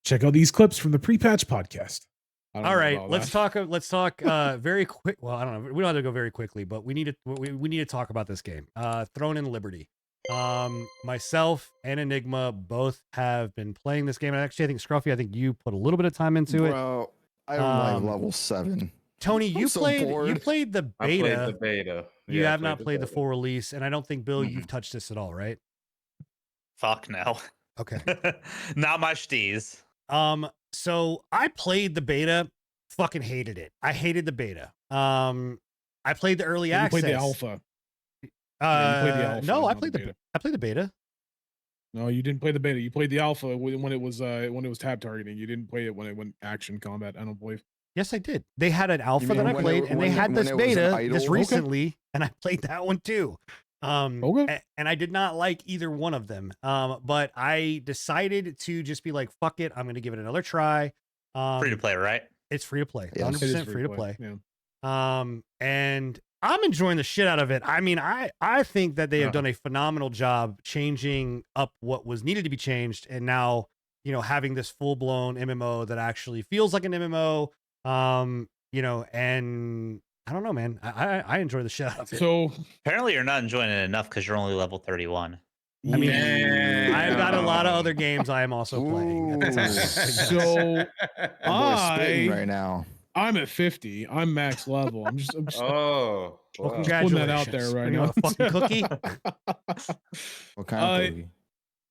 Check out these clips from the pre-patch podcast. All right, let's talk very quick. Well, I don't know. We don't have to go very quickly, but we need to talk about this game. Throne and Liberty. Myself and Enigma both have been playing this game. And actually, I think Scruffy, I think you put a little bit of time into it. Bro, I'm like level 7. Tony, you so played bored. the beta. I played the beta. You Yeah, I have not played the beta. full release, and I don't think Bill, you've touched this at all, right? Fuck no. Okay. Not much D's. So I played the beta, fucking hated it. I hated the beta. I played the early access. You played the alpha. You played the alpha, no, I not played the the beta. I played the beta. No, you didn't play the beta. You played the alpha when it was tab targeting. You didn't play it when it went action combat. I don't believe. Yes, I did. They had an alpha mean that I when played, it- and they when- had when this it was an beta idle? this Okay. recently, and I played that one too. Okay. And I did not like either one of them. But I decided to just be like, fuck it, I'm gonna give it another try. Free to play, right? It's free to play. Yes. 100% It is free to play. Yeah. And I'm enjoying the shit out of it. I mean, I think that they have done a phenomenal job changing up what was needed to be changed, and now, you know, having this full blown MMO that actually feels like an MMO. You know, and I don't know, man. I enjoy the shit out of it. So Apparently, you're not enjoying it enough because you're only level 31. I mean, Yeah. I've got a lot of other games I am also playing. at the time. so That boy's spitting I right now. I'm at 50. I'm max level. I'm just Oh, Well, wow. putting that out there Congratulations. right You now. want a fucking cookie? What kind of cookie?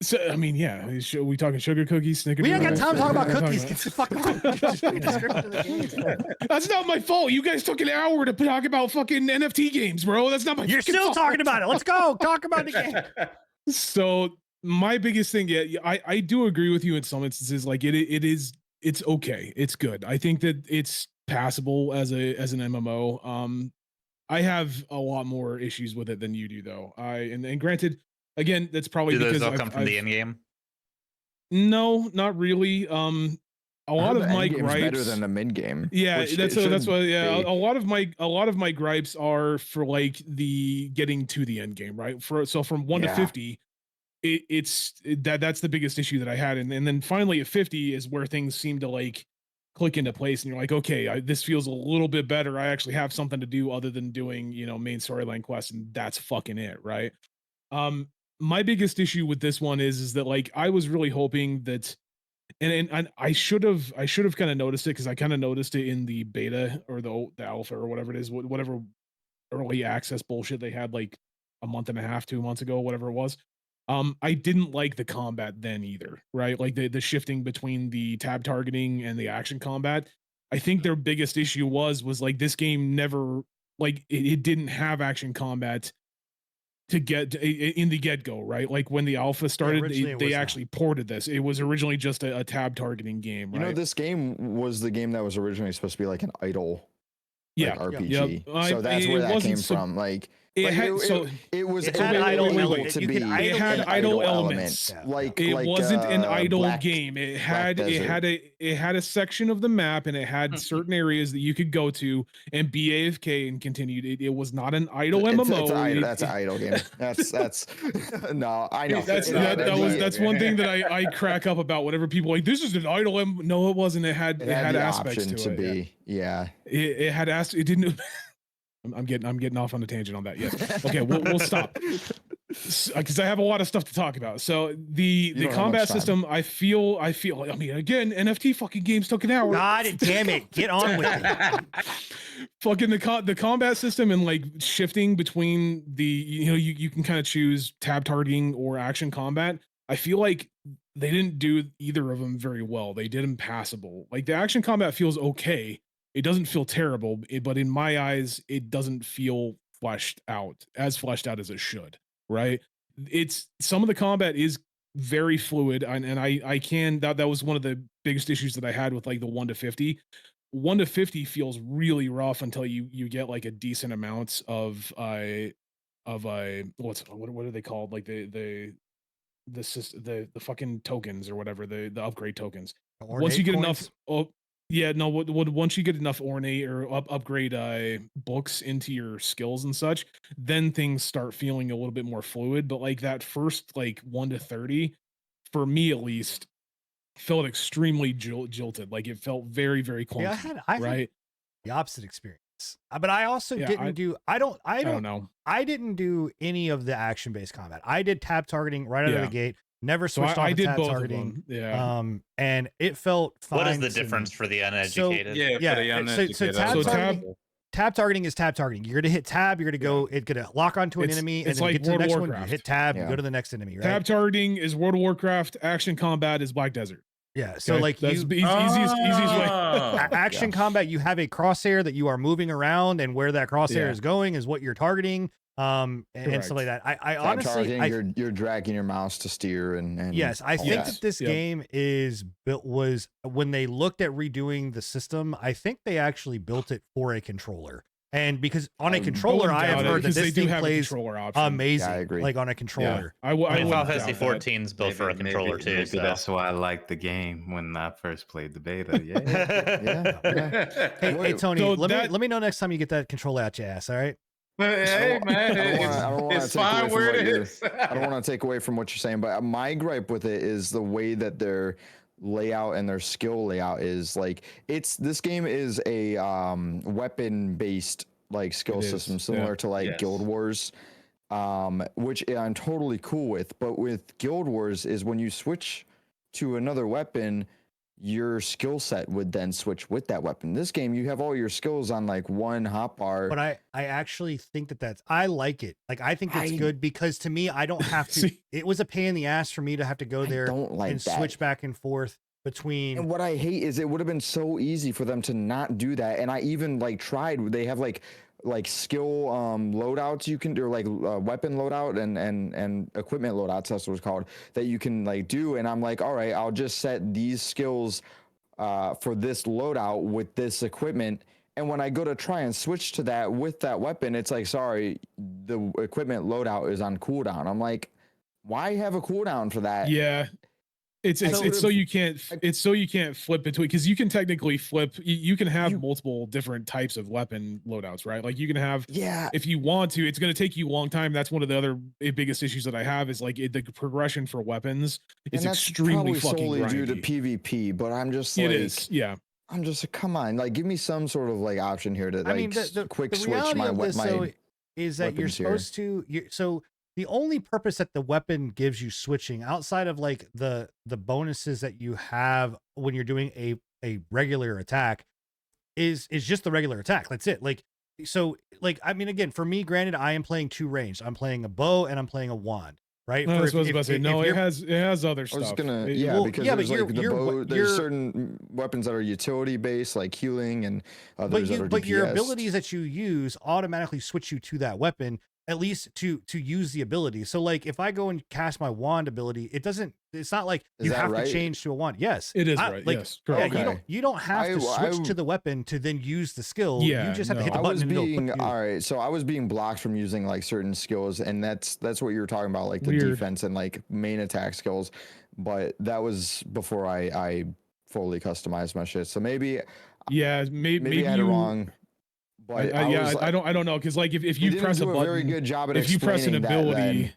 So I mean, yeah. We talking sugar cookies, snickerdoodle? We ain't got time to talk about What are we cookies. talking Get the fuck on. Just read the description of the game. That's not my fault. You guys took an hour to talk about fucking NFT games, bro. That's not my. You're fucking still fault. talking about it. Let's go. Talk about the game. So my biggest thing, yeah, I do agree with you in some instances. Like it's okay. It's good. I think that it's passable as an MMO. I have a lot more issues with it than you do, though. And granted, again, that's probably Do those because all come from the end game? No, not really. A lot of my game's gripes better than the mid game. Yeah, which that's it that's shouldn't why. Yeah, be. a lot of my gripes are for like the getting to the end game, right? From 1 to Yeah. 50, that's the biggest issue that I had, and then finally at 50 is where things seem to like click into place, and you're like, okay, this feels a little bit better. I actually have something to do other than doing main storyline quests, and that's fucking it, right? My biggest issue with this one is that like I was really hoping that. And I should have kind of noticed it because I kind of noticed it in the beta or the alpha or whatever it is, whatever early access bullshit they had like a month and a half, 2 months ago, whatever it was. I didn't like the combat then either, right? Like the shifting between the tab targeting and the action combat. I think their biggest issue was like this game never like it didn't have action combat to get in the get-go, right? Like when the alpha started, originally it they was not. actually ported this. It was originally just a tab targeting game, You right? know, this game was the game that was originally supposed to be like an idle yeah, RPG. Yep. So that's It where that wasn't came so- from. Like it like, had so it was It had able idle able elements. to You be could idle It had it. idle elements. Yeah. Like it like, wasn't an idle Black- game. It Black had Desert. it had a section of the map, and it had certain areas that you could go to and be AFK and continue. It was not an idle MMO. That's an idle game. That's no, I know. That's It's not an idle that's game. one thing that I crack up about whenever people are like this is an idle no, it wasn't. It had It had the aspects option to to it. be. Yeah. It had it didn't. I'm getting off on a tangent on that. Yes. Okay, we'll stop because I have a lot of stuff to talk about. So the don't have combat much time. system, I feel. I mean, again, NFT fucking games took an hour. God damn it. Get on with it. Fucking the combat system and like shifting between the you can kind of choose tab targeting or action combat. I feel like they didn't do either of them very well. They did them passable. Like the action combat feels okay. It doesn't feel terrible, but in my eyes, it doesn't feel fleshed out as it should. Right? It's some of the combat is very fluid, and I can that was one of the biggest issues that I had with like the 1 to 50. 1 to 50 feels really rough until you get like a decent amount of what are they called, like the fucking tokens or whatever, the upgrade tokens. Once you get enough once you get enough ornate or upgrade books into your skills and such, then things start feeling a little bit more fluid. But like that first like 1 to 30, for me at least, felt extremely jilted. Like it felt very, very clunky. Yeah, I had right? the opposite experience. But I also Yeah, didn't do. I don't know. I didn't do any of the action based combat. I did tab targeting right out of Yeah. the gate. Never So switched off I to did tab both of targeting. them. Yeah. And it felt fine. What is the to me. difference for the uneducated? Yeah, Yeah, for the so uneducated. tab So targeting, tab targeting is tab targeting. You're gonna hit tab. You're gonna go. It's gonna lock onto an It's- enemy, and it's then like get to the World of next one. You Warcraft. hit tab. You Yeah. go to the next enemy. Right? Tab targeting is World of Warcraft. Action combat is Black Desert. Yeah. So Okay? like that's you. the easiest way. Action combat, you have a crosshair that you are moving around, and where that crosshair Yeah. is going is what you're targeting. And stuff like that. I Tab honestly, targeting, you're dragging your mouse to steer and yes, I all think that. that this Yep. game is built was when they looked at redoing the system. I think they actually built it for a controller, and because on a I controller, I have doubt it, heard that because they this do thing have a plays controller option. amazing. Yeah, I agree. Like on a Yeah. controller. I I mean, wouldn't Final doubt Fantasy that. 14 is built for a controller too. Maybe So. that's why I liked the game when I first played the beta. Yeah. Yeah. Hey, Wait, Tony, so let me know next time you get that controller out your ass. All right. Hey man, I don't wanna it's take away fine from where what it you're- is. I don't want to take away from what you're saying, but my gripe with it is the way that their layout and their skill layout is. Like, this game is a weapon based like skill It is, system yeah. similar to like Yes. Guild Wars, which I'm totally cool with. But with Guild Wars is when you switch to another weapon, your skill set would then switch with that weapon. This game, you have all your skills on like one hotbar. But I actually think I like it. Like I think it's I- good because to me, I don't have to. See- It was a pain in the ass for me to have to go I there don't like and that. switch back and forth between. And what I hate is it would have been so easy for them to not do that. And I even like tried. They have like skill loadouts you can do, or like weapon loadout and equipment loadouts. That's what it's called. That you can like do. And I'm like, all right, I'll just set these skills for this loadout with this equipment. And when I go to try and switch to that with that weapon, it's like, sorry, the equipment loadout is on cooldown. I'm like, why have a cooldown for that? Yeah. It's I it's could've- so you can't it's so you can't flip between, because you can technically flip. You can have You- multiple different types of weapon loadouts, right? Like you can have, Yeah. if you want to. It's going to take you a long time. That's one of the other biggest issues that I have is like the progression for weapons. It's And that's extremely probably fucking solely due to grindy. PvP, but I'm just It like, is, yeah. I'm just like, come on, like give me some sort of like option here to like I mean, the quick the switch reality my of this, my though, is that you're weapons here. supposed to. So the only purpose that the weapon gives you switching, outside of like the bonuses that you have when you're doing a regular attack, is just the regular attack. That's it. Like so, like I mean, again, for me, granted, I am playing two ranged. I'm playing a bow and I'm playing a wand. Right? I For was if- about to say if no. It you're- has other I stuff. was gonna, It- yeah, well, because yeah, but there's like the you're- bow. you're- There's certain weapons that are utility based, like healing, and others that are but your DPS. abilities that you use automatically switch you to that weapon, at least to use the ability. So like if I go and cast my wand ability, it's not like Is you that have right? to change to a wand. Yes, It is I- right. like, Yes, yeah, correct. Okay. you don't have to switch I- to the weapon to then use the skill. Yeah, you just have to hit no. the I was button and being it'll put you. all right. So I was being blocked from using like certain skills, and that's what you were talking about, like the Weird. defense and like main attack skills. But that was before I fully customized my shit. So maybe Yeah, maybe I had it you, wrong. But I don't know, because like if you you didn't press a do a button, very good job at if you press an explaining that ability, then.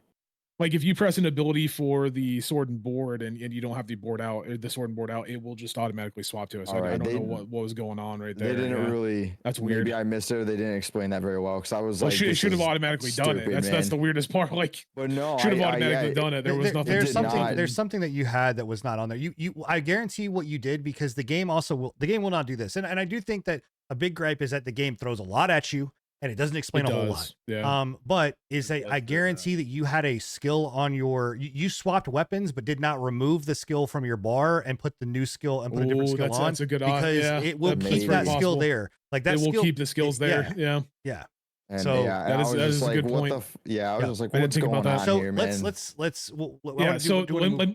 like if you press an ability for the sword and board and you don't have the board out, or the sword and board out, it will just automatically swap to it. So I Alright, don't they- know what was going on right They there. didn't yeah. really. That's Maybe weird. I missed it. Or they didn't explain that very well because I was Well, like, it this should have is automatically done it. stupid, That's the man. weirdest part. Like But no, should have I- automatically I- done it. There was nothing. There's did something. not. There's something that you had that was not on there. I guarantee what you did, because the game will not do this. And I do think that a big gripe is that the game throws a lot at you and it doesn't explain It a whole does, lot. yeah. But is that does I do guarantee that you had a skill on your. You swapped weapons, but did not remove the skill from your bar and put the new skill and put a different Ooh, skill on. that's a good because yeah, it will That- keep that's that very skill possible. there. Like that It will skill, keep the skills there. Yeah. And So, yeah, that I is- was that just is a like, good what point. the? Yeah, I was Yeah, just like, I didn't what's think going about that. on So here, man? let's. Well, I Yeah. wanna So do wanna let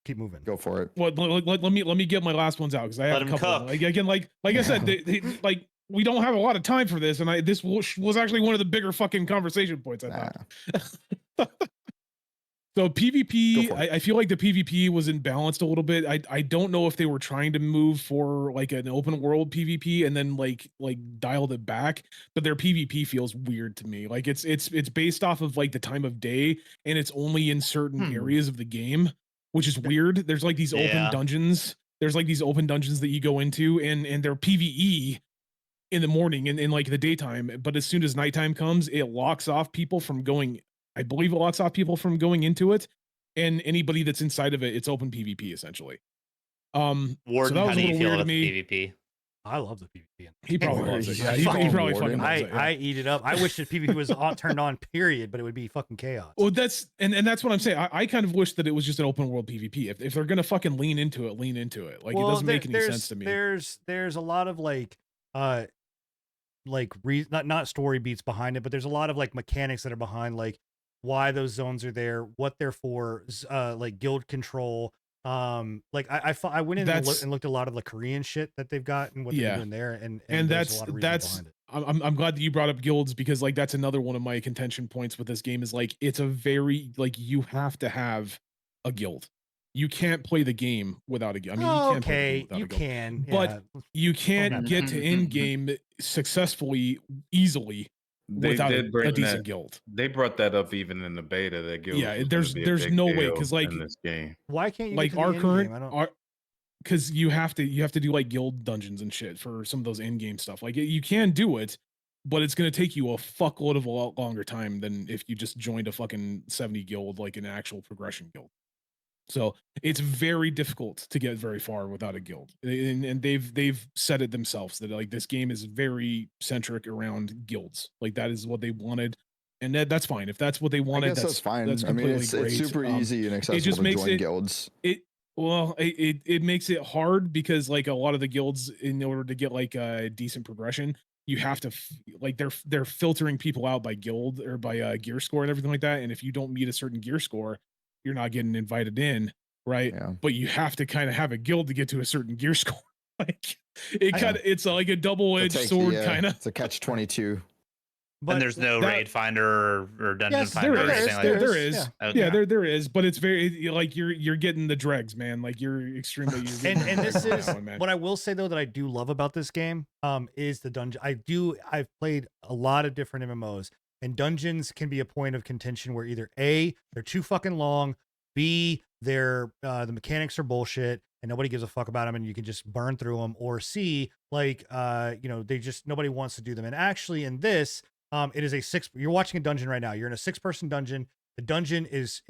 keep moving. Go for it. let me get my last ones out, because I have Let a him couple. cook. Like again, like I said, like we don't have a lot of time for this, and this was actually one of the bigger fucking conversation points I thought. Nah. So Go PvP, for it. I feel like the PvP was imbalanced a little bit. I don't know if they were trying to move for like an open world PvP and then like dialed it back, but their PvP feels weird to me. Like it's based off of like the time of day, and it's only in certain areas of the game. which is weird. There's like these open Yeah. dungeons. There's like these open dungeons that you go into, and they're PvE in the morning and in like the daytime. But as soon as nighttime comes, it locks off people from going. I believe it locks off people from going into it, and anybody that's inside of it, it's open PvP essentially. So Warden, that was how a do you little feel weird to about me. the PvP? I love the PvP. He probably Warden, loves it. yeah, Yeah, he fucking probably Warden. fucking loves it. Yeah. I eat it up. I wish that PvP was turned on, period, but it would be fucking chaos. Well, that's and that's what I'm saying. I kind of wish that it was just an open world PvP. If they're gonna fucking lean into it, lean into it. Like it doesn't make any sense to me. There's a lot of like not story beats behind it, but there's a lot of like mechanics that are behind like why those zones are there, what they're for, like guild control. Like I went in and looked at a lot of the Korean shit that they've got and what they're doing there, and there's a lot of reason behind it. I'm glad that you brought up guilds, because like that's another one of my contention points with this game is like it's a very like you have to have a guild. You can't play the game without a guild. I mean, you can't play the game without you a guild. can, But you can't get to end game successfully easily without a decent guild. They brought that up even in the beta. That guild. Yeah, was gonna be a there's big no way, deal because like in this game. Why can't you like get to our the end current game? I don't... because you have to do like guild dungeons and shit for some of those end game stuff. Like you can do it, but it's going to take you a fuckload of a lot longer time than if you just joined a fucking 70 guild, like an actual progression guild. So it's very difficult to get very far without a guild, and they've said it themselves that like this game is very centric around guilds. Like that is what they wanted, and that's fine. If that's what they wanted, that's fine. That's I mean, completely it's great. super easy and accessible just to makes join it- guilds. It makes it hard because like a lot of the guilds, in order to get like a decent progression, you have to like they're filtering people out by guild or by gear score and everything like that. And if you don't meet a certain gear score, you're not getting invited in, right? Yeah. But you have to kind of have a guild to get to a certain gear score. Like it's like a double-edged sword kind of. It's a catch-22. But and there's no raid finder or dungeon Yes, finder or there anything is, like there, that. there is. Yeah. Okay. Yeah, there is, but it's very like you're getting the dregs, man. Like you're extremely. and this is that one, man. what I will say though that I do love about this game is the dungeon. I've played a lot of different MMOs, and dungeons can be a point of contention where either A, they're too fucking long, B, they're the mechanics are bullshit and nobody gives a fuck about them and you can just burn through them, or C, like they just nobody wants to do them. And actually in this it is you're watching a dungeon right now. You're in a 6-person dungeon. The dungeon is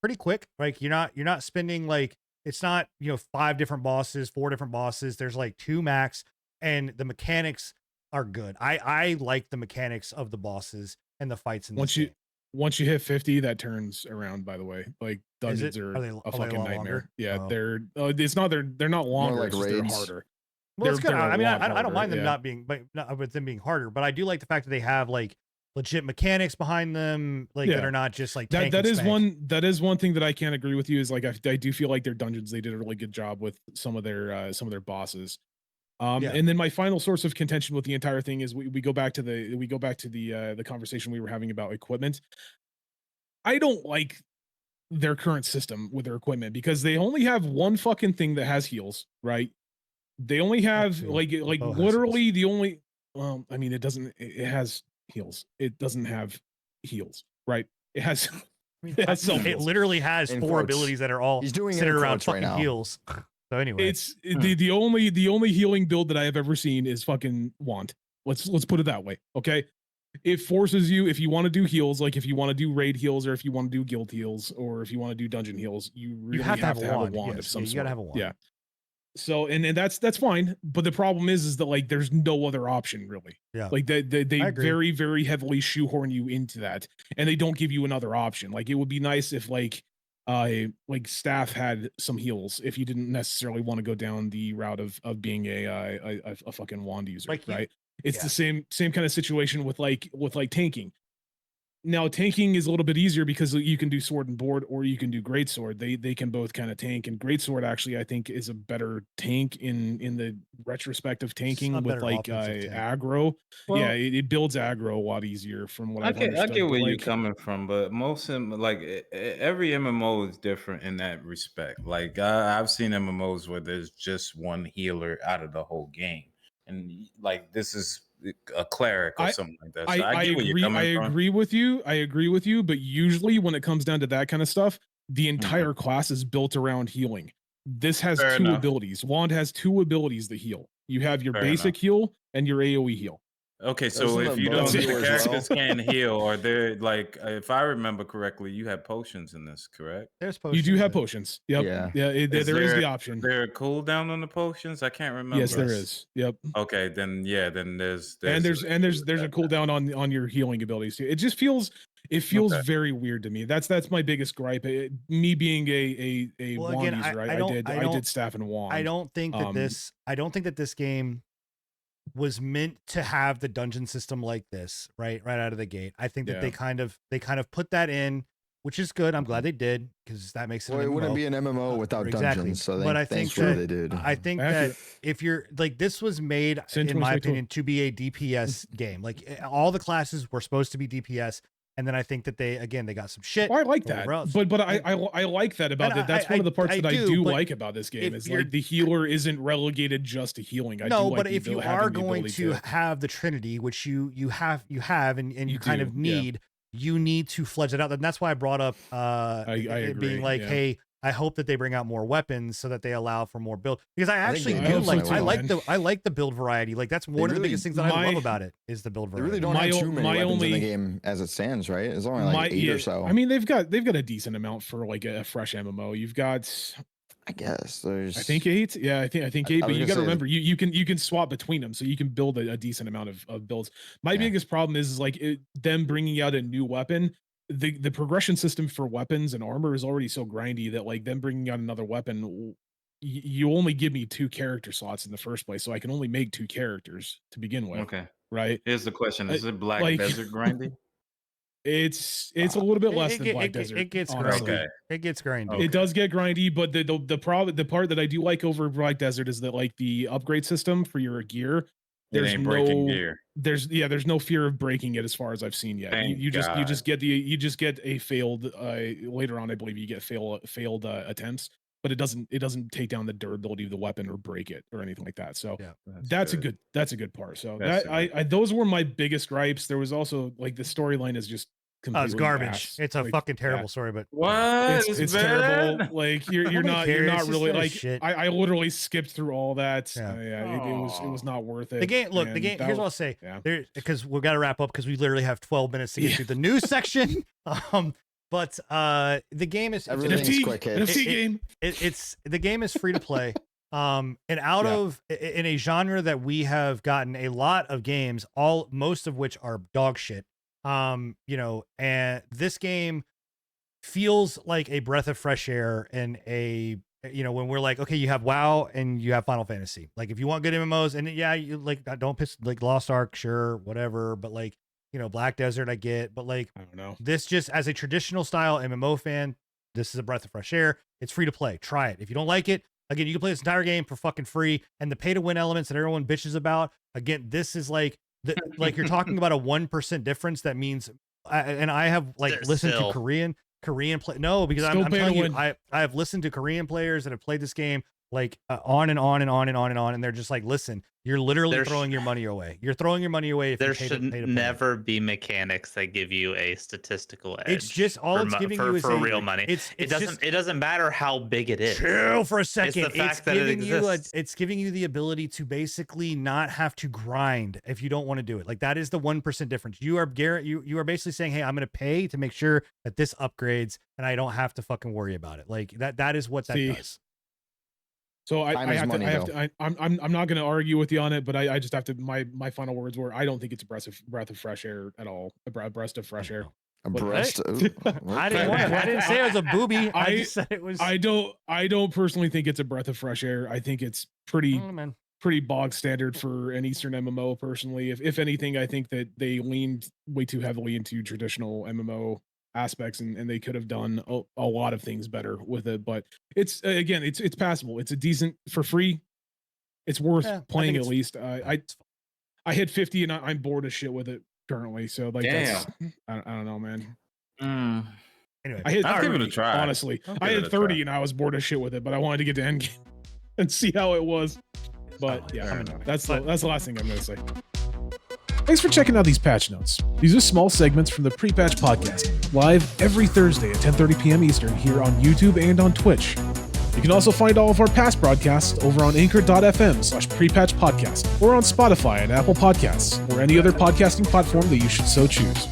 pretty quick. Like you're not spending like, it's not 5 different bosses, 4 different bosses. There's like 2 max, and the mechanics are good. I like the mechanics of the bosses and the fights in this game. Once you hit 50, that turns around, by the way. Like dungeons are they a a fucking lot nightmare. longer? Yeah, Oh. they're not longer, like it's just they're raids. harder. Well, it's good. they're a I mean, lot I don't harder, mind them yeah. not being, but not with them being harder. But I do like the fact that they have like legit mechanics behind them, like that Yeah. are not just like That tank that and is spank. one one thing that I can't agree with you is like I do feel like their dungeons, they did a really good job with some of their bosses. Yeah. And then my final source of contention with the entire thing is we go back to the conversation we were having about equipment. I don't like their current system with their equipment because they only have one fucking thing that has heals, right? They only have two. like bow has literally the only I mean it has heals. It doesn't have heals, right? It has I mean, it has self it heals. literally has In 4 quotes. abilities that are all He's doing it centered in around quotes right fucking now. heals. So anyway, It's the only healing build that I have ever seen is fucking wand. Let's put it that way, okay? It forces you, if you want to do heals, like if you want to do raid heals, or if you want to do guild heals, or if you want to do dungeon heals, you really have to have a wand, of yes. some Yeah, you sort. gotta have a wand. Yeah. So and that's fine, but the problem is that like there's no other option really. Yeah. Like they I agree. very very heavily shoehorn you into that, and they don't give you another option. Like it would be nice if like staff had some heals if you didn't necessarily want to go down the route of being a fucking wand user, Like you- right? It's yeah. the same kind of situation with like tanking. Now tanking is a little bit easier because you can do sword and board, or you can do greatsword. They can both kind of tank, and greatsword actually I think is a better tank in the retrospect of tanking a with better like offensive tank. aggro. Well, yeah, it builds aggro a lot easier from what I I've get understood. but, where you're like, coming from, but every MMO is different in that respect. Like I've seen MMOs where there's just one healer out of the whole game, and like this is a cleric or something like that. So I get where you're agree. coming from. I agree with you. But usually when it comes down to that kind of stuff, the entire class is built around healing. This has Fair two enough. abilities. Wand has two abilities that heal. You have your Fair basic heal and your AoE heal. Okay, so Doesn't if the you bow don't, heal the as characters well? can't heal, or they're like, if I remember correctly, you have potions in this, correct? There's You potions. do have and- potions. Yep. Yeah. Yeah. There is the option. There a cooldown on the potions? I can't remember. Yes, there is. Yep. Okay, then yeah, then there's And there's a cooldown on your healing abilities too. It just feels Okay. very weird to me. That's my biggest gripe. Me being a Well, wand again, user, I I don't- did staff and wand. I don't think that this game was meant to have the dungeon system like this right out of the gate. I think that Yeah. they kind of put that in, which is good. I'm glad they did, because that makes it Well, an it wouldn't MMO. be an MMO without exactly. dungeons. So But I think thanks for what that- they did. I think Accurate. that if you're like, this was made, Since in my 2022. opinion, to be a DPS game. Like, all the classes were supposed to be DPS, and then I think that they got some shit. Well, I like over that, else. but I like that about And it. That's I- one of the parts I that I do, do but like about this game if is you're- like the healer isn't relegated just to healing. I No, do like but the if you having are the going ability to have the Trinity, which you have and you You kind do, of yeah. need, you need to fledge it out. And that's why I brought up I it agree, being like, yeah. hey, I hope that they bring out more weapons so that they allow for more build, because I I think actually they do will, like too, man. I like the build variety. Like, that's one of the really- biggest things that I love my- about it is the build They variety. really don't My have o- too many my weapons in only- the game as it stands, right? It's only like 8 or so. I mean, they've got a decent amount for like a fresh MMO. You've got, I guess there's. I think 8. Yeah, I think 8. I But was you gonna got to say- remember, you can swap between them, so you can build a decent amount of builds. My Yeah. biggest problem is like them bringing out a new weapon. The progression system for weapons and armor is already so grindy that like them bringing out another weapon, you only give me 2 character slots in the first place, so I can only make 2 characters to begin with. Okay. Right? Here's the question: Is it Black like- Desert grindy? It's a little bit less than Black Desert. It gets honestly. grindy. Okay. It gets grindy. It does get grindy, but the part that I do like over Black Desert is that like the upgrade system for your gear, It there's ain't breaking no gear. there's no fear of breaking it as far as I've seen yet. Thank You just God. get a failed later on, I believe you get failed attempts, but it doesn't take down the durability of the weapon or break it or anything like that. So Yeah. that's a good part. So That's that a good I those were my biggest gripes. There was also like the storyline is just Oh, it's completely garbage. ass. It's a Like, fucking yeah. terrible story, but What? It's bad? terrible. Like you're Nobody not cares. It's really just like shit. I literally skipped through all that. Yeah. It was not worth it. the game. Look, the and game. that Here's what I'll was- say. yeah. There, because we've got to wrap up because we literally have 12 minutes to get Yeah. through the news section. But the game is Everything's NFT, quick hits. NFT It- game. it's the game is free to play. And out Yeah. of in a genre that we have gotten a lot of games, most of which are dog shit. And this game feels like a breath of fresh air and when we're like, okay, you have WoW and you have Final Fantasy. Like, if you want good MMOs, and yeah, you like, don't piss, like Lost Ark, sure, whatever, but like, Black Desert I get, but like, I don't know. this just as a traditional style MMO fan, this is a breath of fresh air. It's free to play. Try it. If you don't like it, again, you can play this entire game for fucking free. And the pay to win elements that everyone bitches about, again, this is like you're talking about a 1% difference. That means, and I have like listened Still. to Korean play. No, because Still I'm pay to telling you, win. I have listened to Korean players that have played this game like on and on and on and on and on, and they're just like, listen, you're literally There throwing your money away. You're throwing your money away if There you should pay to play. never be mechanics that give you a statistical edge. It's just all for it's mo- giving for, you is for a- real money. It's It doesn't. just- It doesn't matter how big it is. Chill for a second. the fact that it giving exists. it's giving you the ability to basically not have to grind if you don't want to do it. Like, that is the 1% difference. You are you are basically saying, hey, I'm going to pay to make sure that this upgrades and I don't have to fucking worry about it. Like, that is what that See, does. So Time is money, I'm not going to argue with you on it, but I just have to. My final words were I don't think it's a breath of fresh air at all. A breath of fresh air. A What? breast. I didn't say it was a booby. I just said it was. I don't personally think it's a breath of fresh air. I think it's pretty Oh, man. pretty bog standard for an Eastern MMO. Personally, if anything, I think that they leaned way too heavily into traditional MMO aspects, and they could have done a lot of things better with it. But it's again, it's passable. It's a decent for free. It's worth Yeah, I think playing at it's- least. I hit 50 and I'm bored as shit with it currently. So like, that's, I don't know, man. Mm. Anyway, I hit I'll give it a 30, try. honestly. I'll I give hit it a 30 try. and I was bored as shit with it, but I wanted to get to endgame and see how it was. But yeah, fair enough. that's the last thing I'm gonna say. Thanks for checking out these patch notes. These are small segments from the pre-patch podcast. live every Thursday at 10:30 p.m. Eastern here on YouTube and on Twitch. You can also find all of our past broadcasts over on anchor.fm/prepatch podcast or on Spotify and Apple Podcasts or any other podcasting platform that you should so choose.